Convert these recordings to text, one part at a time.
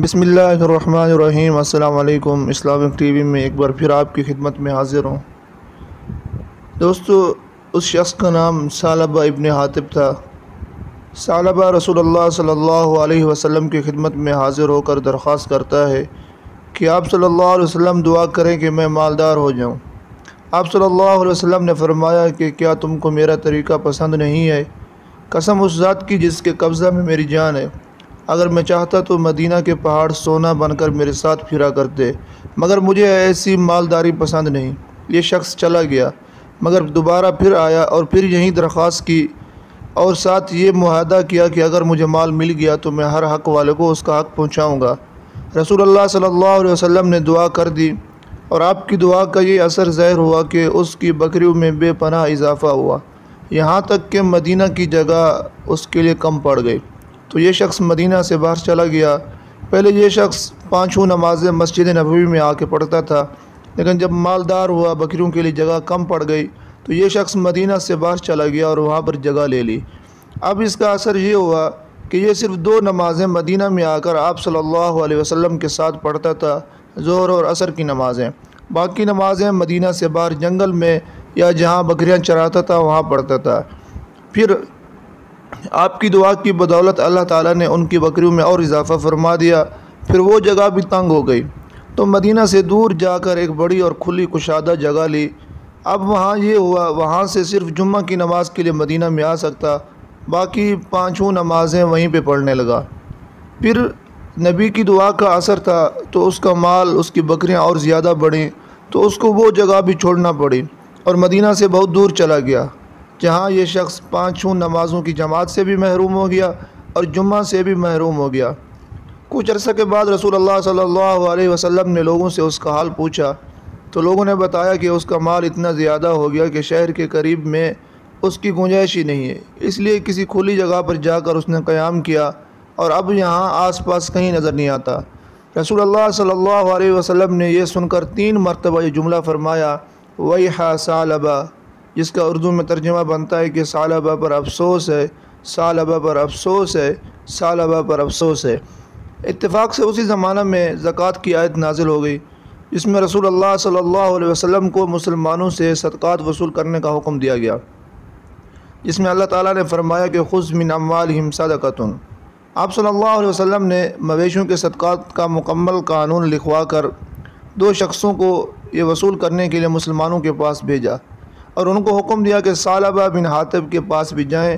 بسم اللہ الرحمن الرحیم۔ السلام علیکم۔ اسلامک ٹی وی میں ایک بار پھر آپ کی خدمت میں حاضر ہوں۔ دوستو، اس شخص کا نام ثعلبہ ابن حاطب تھا۔ ثعلبہ رسول اللہ صلی اللہ علیہ وسلم کی خدمت میں حاضر ہو کر درخواست کرتا ہے کہ آپ صلی اللہ علیہ وسلم دعا کریں کہ میں مالدار ہو جاؤں۔ آپ صلی اللہ علیہ وسلم نے فرمایا کہ کیا تم کو میرا طریقہ پسند نہیں ہے؟ قسم اس ذات کی جس کے قبضہ میں میری جان ہے، اگر میں چاہتا تو مدینہ کے پہاڑ سونا بن کر میرے ساتھ پھرا کرتے، مگر مجھے ایسی مالداری پسند نہیں۔ یہ شخص چلا گیا، مگر دوبارہ پھر آیا اور پھر یہی درخواست کی اور ساتھ یہ معاہدہ کیا کہ اگر مجھے مال مل گیا تو میں ہر حق والے کو اس کا حق پہنچاؤں گا۔ رسول اللہ صلی اللہ علیہ وسلم نے دعا کر دی اور آپ کی دعا کا یہ اثر ظاہر ہوا کہ اس کی بکریوں میں بے پناہ اضافہ ہوا، یہاں تک کہ مدینہ کی جگہ اس کے لیے کم پڑ گئی۔ تو یہ شخص مدینہ سے باہر چلا گیا۔ پہلے یہ شخص 5 نمازیں مسجد نبوی میں آ کے پڑھتا تھا، لیکن جب مالدار ہوا، بکریوں کے لیے جگہ کم پڑ گئی، تو یہ شخص مدینہ سے باہر چلا گیا اور وہاں پر جگہ لے لی۔ اب اس کا اثر یہ ہوا کہ یہ صرف 2 نمازیں مدینہ میں آ کر آپ صلی اللہ علیہ وسلم کے ساتھ پڑھتا تھا، ظہر اور عصر کی نمازیں۔ باقی نمازیں مدینہ سے باہر جنگل میں یا جہاں بکریاں چراتا تھا وہاں پڑھتا تھا۔ پھر آپ کی دعا کی بدولت اللہ تعالیٰ نے ان کی بکریوں میں اور اضافہ فرما دیا، پھر وہ جگہ بھی تنگ ہو گئی، تو مدینہ سے دور جا کر ایک بڑی اور کھلی کشادہ جگہ لی۔ اب وہاں یہ ہوا، وہاں سے صرف جمعہ کی نماز کے لیے مدینہ میں آ سکتا، باقی 5 نمازیں وہیں پہ پڑھنے لگا۔ پھر نبی کی دعا کا اثر تھا تو اس کا مال، اس کی بکریاں اور زیادہ بڑھیں، تو اس کو وہ جگہ بھی چھوڑنا پڑی اور مدینہ سے بہت دور چلا گیا، جہاں یہ شخص 5 نمازوں کی جماعت سے بھی محروم ہو گیا اور جمعہ سے بھی محروم ہو گیا۔ کچھ عرصہ کے بعد رسول اللہ صلی اللہ علیہ وسلم نے لوگوں سے اس کا حال پوچھا، تو لوگوں نے بتایا کہ اس کا مال اتنا زیادہ ہو گیا کہ شہر کے قریب میں اس کی گنجائش ہی نہیں ہے، اس لیے کسی کھلی جگہ پر جا کر اس نے قیام کیا اور اب یہاں آس پاس کہیں نظر نہیں آتا۔ رسول اللہ صلی اللہ علیہ وسلم نے یہ سن کر 3 مرتبہ یہ جملہ فرمایا، ویحا ثعلبہ، جس کا اردو میں ترجمہ بنتا ہے کہ ثعلبہ پر افسوس ہے، ثعلبہ پر افسوس ہے، ثعلبہ پر افسوس ہے۔ اتفاق سے اسی زمانہ میں زکوٰۃ کی آیت نازل ہو گئی، جس میں رسول اللہ صلی اللہ علیہ وسلم کو مسلمانوں سے صدقات وصول کرنے کا حکم دیا گیا، جس میں اللہ تعالیٰ نے فرمایا کہ خذ من اموالہم صدقۃ۔ آپ صلی اللہ علیہ وسلم نے مویشیوں کے صدقات کا مکمل قانون لکھوا کر 2 شخصوں کو یہ وصول کرنے کے لیے مسلمانوں کے پاس بھیجا اور ان کو حکم دیا کہ ثعلبہ بن حاطب کے پاس بھی جائیں،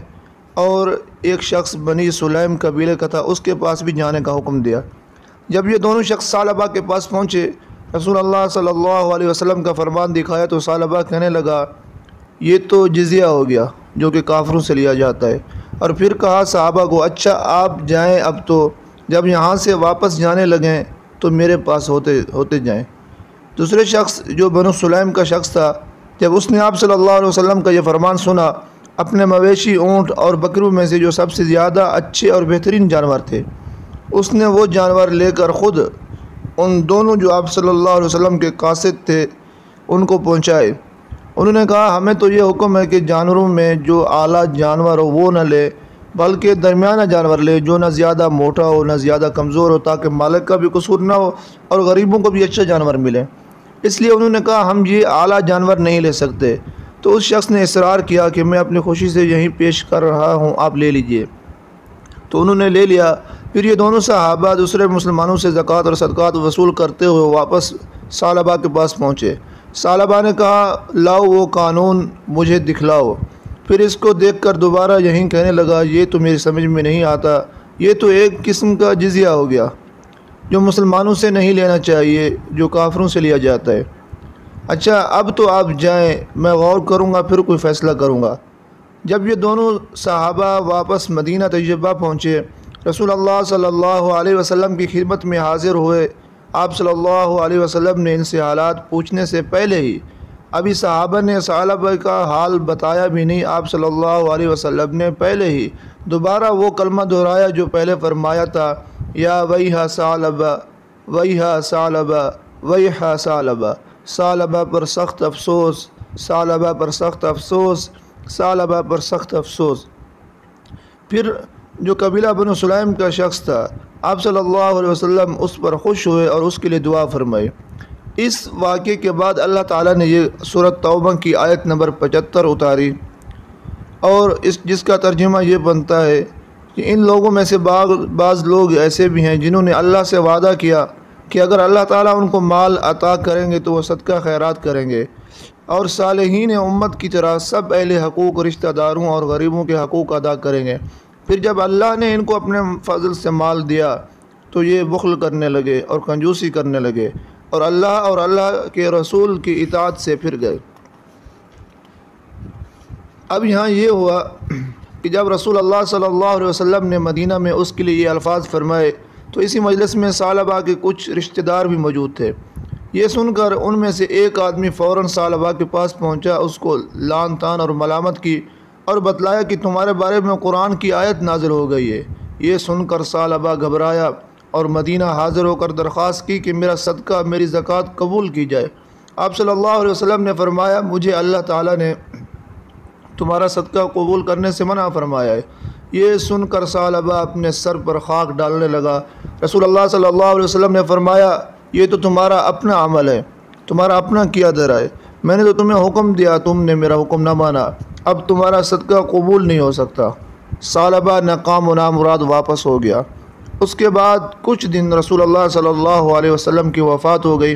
اور ایک شخص بنی سلیم قبیلے کا تھا، اس کے پاس بھی جانے کا حکم دیا۔ جب یہ دونوں شخص ثعلبہ کے پاس پہنچے، رسول اللہ صلی اللہ علیہ وسلم کا فرمان دکھایا تو ثعلبہ کہنے لگا، یہ تو جزیہ ہو گیا جو کہ کافروں سے لیا جاتا ہے، اور پھر کہا صحابہ کو، اچھا آپ جائیں، اب تو جب یہاں سے واپس جانے لگیں تو میرے پاس ہوتے جائیں۔ دوسرے شخص جو بنو سلیم کا شخص تھا، جب اس نے آپ صلی اللہ علیہ وسلم کا یہ فرمان سنا، اپنے مویشی اونٹ اور بکریوں میں سے جو سب سے زیادہ اچھے اور بہترین جانور تھے، اس نے وہ جانور لے کر خود ان دونوں جو آپ صلی اللہ علیہ وسلم کے قاصد تھے ان کو پہنچائے۔ انہوں نے کہا، ہمیں تو یہ حکم ہے کہ جانوروں میں جو اعلیٰ جانور ہو وہ نہ لے، بلکہ درمیانہ جانور لے، جو نہ زیادہ موٹا ہو نہ زیادہ کمزور ہو، تاکہ مالک کا بھی قصور نہ ہو اور غریبوں کو بھی اچھا جانور ملے۔ اس لیے انہوں نے کہا، ہم یہ اعلیٰ جانور نہیں لے سکتے۔ تو اس شخص نے اصرار کیا کہ میں اپنی خوشی سے یہیں پیش کر رہا ہوں، آپ لے لیجئے۔ تو انہوں نے لے لیا۔ پھر یہ دونوں صحابہ دوسرے مسلمانوں سے زکوٰۃ اور صدقات وصول کرتے ہوئے واپس ثعلبہ کے پاس پہنچے۔ ثعلبہ نے کہا، لاؤ وہ قانون مجھے دکھلاؤ۔ پھر اس کو دیکھ کر دوبارہ یہیں کہنے لگا، یہ تو میری سمجھ میں نہیں آتا، یہ تو ایک قسم کا جزیہ ہو گیا جو مسلمانوں سے نہیں لینا چاہیے، جو کافروں سے لیا جاتا ہے۔ اچھا اب تو آپ جائیں، میں غور کروں گا، پھر کوئی فیصلہ کروں گا۔ جب یہ دونوں صحابہ واپس مدینہ طیبہ پہنچے، رسول اللہ صلی اللہ علیہ وسلم کی خدمت میں حاضر ہوئے۔ آپ صلی اللہ علیہ وسلم نے ان سے حالات پوچھنے سے پہلے ہی، ابھی صحابہ نے ثعلبہ کا حال بتایا بھی نہیں، آپ صلی اللہ علیہ وسلم نے پہلے ہی دوبارہ وہ کلمہ دہرایا جو پہلے فرمایا تھا، یا ویحا ثعلبہ، ویحا ثعلبہ، ویحا ثعلبہ، ثعلبہ پر سخت افسوس، ثعلبہ پر سخت افسوس، ثعلبہ پر سخت افسوس۔ پھر جو قبیلہ بنو سلیم کا شخص تھا، آپ صلی اللہ علیہ وسلم اس پر خوش ہوئے اور اس کے لیے دعا فرمائی۔ اس واقعے کے بعد اللہ تعالیٰ نے یہ سورۃ توبہ کی آیت نمبر 75 اتاری، اور جس کا ترجمہ یہ بنتا ہے کہ ان لوگوں میں سے بعض لوگ ایسے بھی ہیں جنہوں نے اللہ سے وعدہ کیا کہ اگر اللہ تعالیٰ ان کو مال عطا کریں گے تو وہ صدقہ خیرات کریں گے، اور صالحین امت کی طرح سب اہل حقوق، رشتہ داروں اور غریبوں کے حقوق ادا کریں گے۔ پھر جب اللہ نے ان کو اپنے فضل سے مال دیا تو یہ بخل کرنے لگے اور کنجوسی کرنے لگے اور اللہ کے رسول کی اطاعت سے پھر گئے۔ اب یہاں یہ ہوا کہ جب رسول اللہ صلی اللہ علیہ وسلم نے مدینہ میں اس کے لیے یہ الفاظ فرمائے تو اسی مجلس میں ثعلبہ کے کچھ رشتہ دار بھی موجود تھے۔ یہ سن کر ان میں سے ایک آدمی فوراً ثعلبہ کے پاس پہنچا، اس کو لعن طعن اور ملامت کی اور بتلایا کہ تمہارے بارے میں قرآن کی آیت نازل ہو گئی ہے۔ یہ سن کر ثعلبہ گھبرایا اور مدینہ حاضر ہو کر درخواست کی کہ میرا صدقہ، میری زکوٰۃ قبول کی جائے۔ آپ صلی اللہ علیہ وسلم نے فرمایا، مجھے اللہ تعالیٰ نے تمہارا صدقہ قبول کرنے سے منع فرمایا ہے۔ یہ سن کر ثعلبہ اپنے سر پر خاک ڈالنے لگا۔ رسول اللہ صلی اللہ علیہ وسلم نے فرمایا، یہ تو تمہارا اپنا عمل ہے، تمہارا اپنا کیا درا ہے، میں نے تو تمہیں حکم دیا، تم نے میرا حکم نہ مانا، اب تمہارا صدقہ قبول نہیں ہو سکتا۔ ثعلبہ ناکام و نامراد واپس ہو گیا۔ اس کے بعد کچھ دن رسول اللہ صلی اللہ علیہ وسلم کی وفات ہو گئی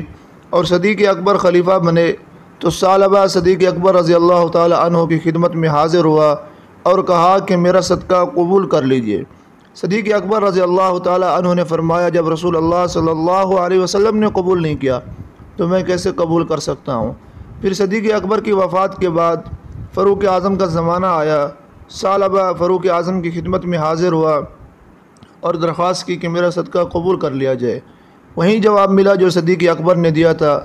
اور صدیق اکبر خلیفہ بنے، تو ثعلبہ صدیق اکبر رضی اللہ تعالی عنہ کی خدمت میں حاضر ہوا اور کہا کہ میرا صدقہ قبول کر لیجئے۔ صدیق اکبر رضی اللہ تعالی عنہ نے فرمایا، جب رسول اللہ صلی اللہ علیہ وسلم نے قبول نہیں کیا تو میں کیسے قبول کر سکتا ہوں؟ پھر صدیق اکبر کی وفات کے بعد فاروق اعظم کا زمانہ آیا۔ ثعلبہ فاروق اعظم کی خدمت میں حاضر ہوا اور درخواست کی کہ میرا صدقہ قبول کر لیا جائے۔ وہیں جواب ملا جو صدیق اکبر نے دیا تھا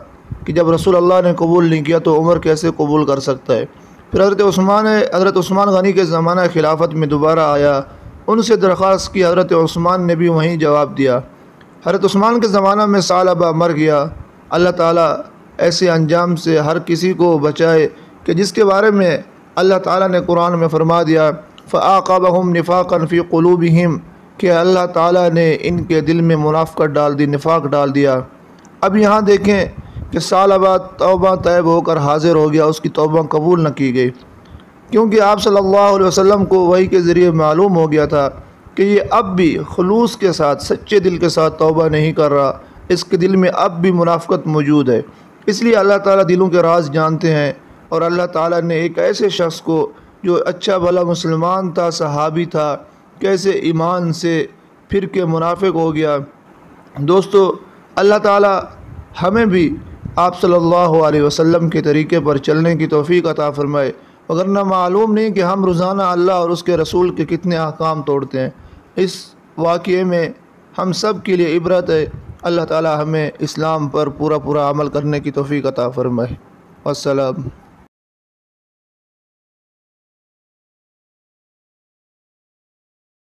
کہ جب رسول اللہ نے قبول نہیں کیا تو عمر کیسے قبول کر سکتا ہے؟ پھر حضرت عثمان غنی کے زمانہ خلافت میں دوبارہ آیا، ان سے درخواست کی، حضرت عثمان نے بھی وہیں جواب دیا۔ حضرت عثمان کے زمانہ میں ثعلبہ مر گیا۔ اللہ تعالیٰ ایسے انجام سے ہر کسی کو بچائے کہ جس کے بارے میں اللہ تعالیٰ نے قرآن میں فرما دیا، فَأَعْقَبَهُمْ نِفَاقًا فِي قُلُوبِهِمْ، کہ اللہ تعالیٰ نے ان کے دل میں منافقت ڈال دی، نفاق ڈال دیا۔ اب یہاں دیکھیں کہ ثعلبہ توبہ طیب ہو کر حاضر ہو گیا، اس کی توبہ قبول نہ کی گئی، کیونکہ آپ صلی اللہ علیہ وسلم کو وحی کے ذریعے معلوم ہو گیا تھا کہ یہ اب بھی خلوص کے ساتھ، سچے دل کے ساتھ توبہ نہیں کر رہا، اس کے دل میں اب بھی منافقت موجود ہے۔ اس لیے اللہ تعالیٰ دلوں کے راز جانتے ہیں، اور اللہ تعالیٰ نے ایک ایسے شخص کو جو اچھا بھلا مسلمان تھا، صحابی تھا، کیسے ایمان سے پھر کے منافق ہو گیا۔ دوستو، اللہ تعالیٰ ہمیں بھی آپ صلی اللہ علیہ وسلم کے طریقے پر چلنے کی توفیق عطا فرمائے، وگرنہ معلوم نہیں کہ ہم روزانہ اللہ اور اس کے رسول کے کتنے احکام توڑتے ہیں۔ اس واقعے میں ہم سب کے لیے عبرت ہے۔ اللہ تعالیٰ ہمیں اسلام پر پورا عمل کرنے کی توفیق عطا فرمائے۔ والسلام۔